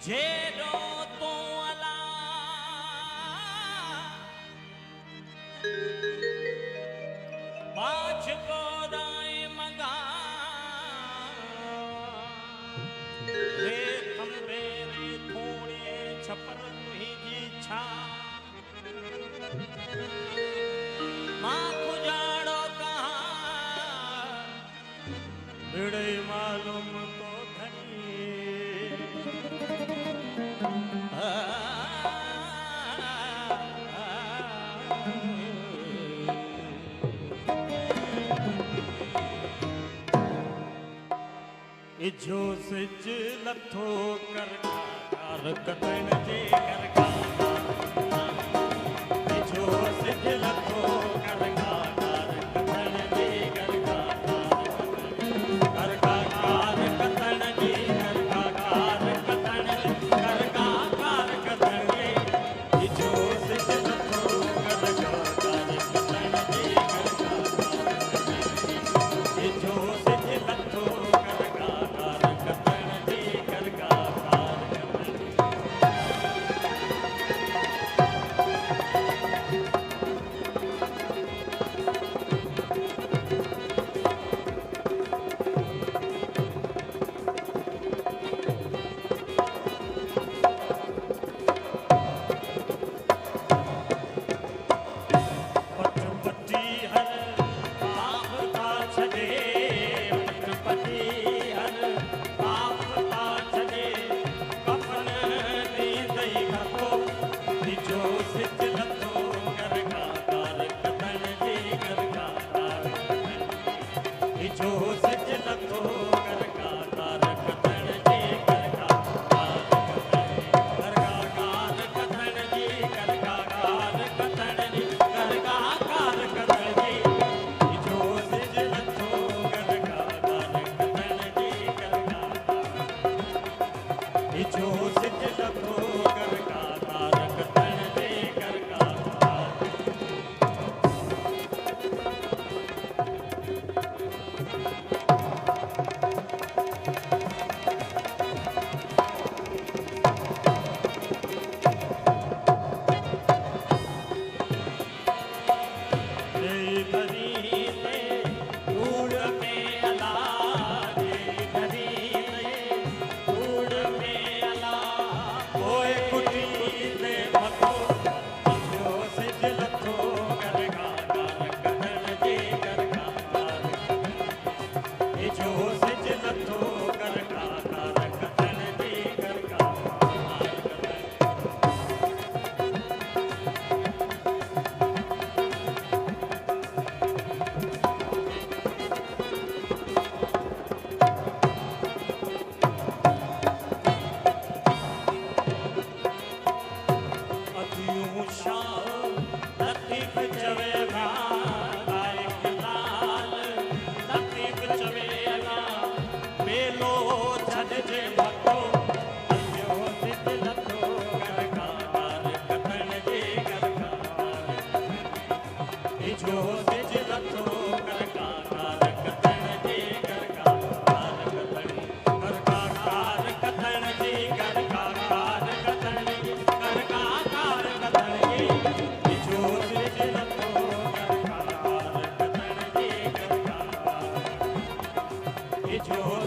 जेरो तो अला बाज को दाए मंगा रे खंबे रे थोड़े छपर तुही जी छा मां खुजाड़ो कहाँ बिड़े मालूम तो धनी इजो सिज लथो कर कतन जे कर इजो सिज लथो कर कतन जे कर कतन जे कतन जे इजो सिज लथो कर कतन जे इजो सिज लथो जो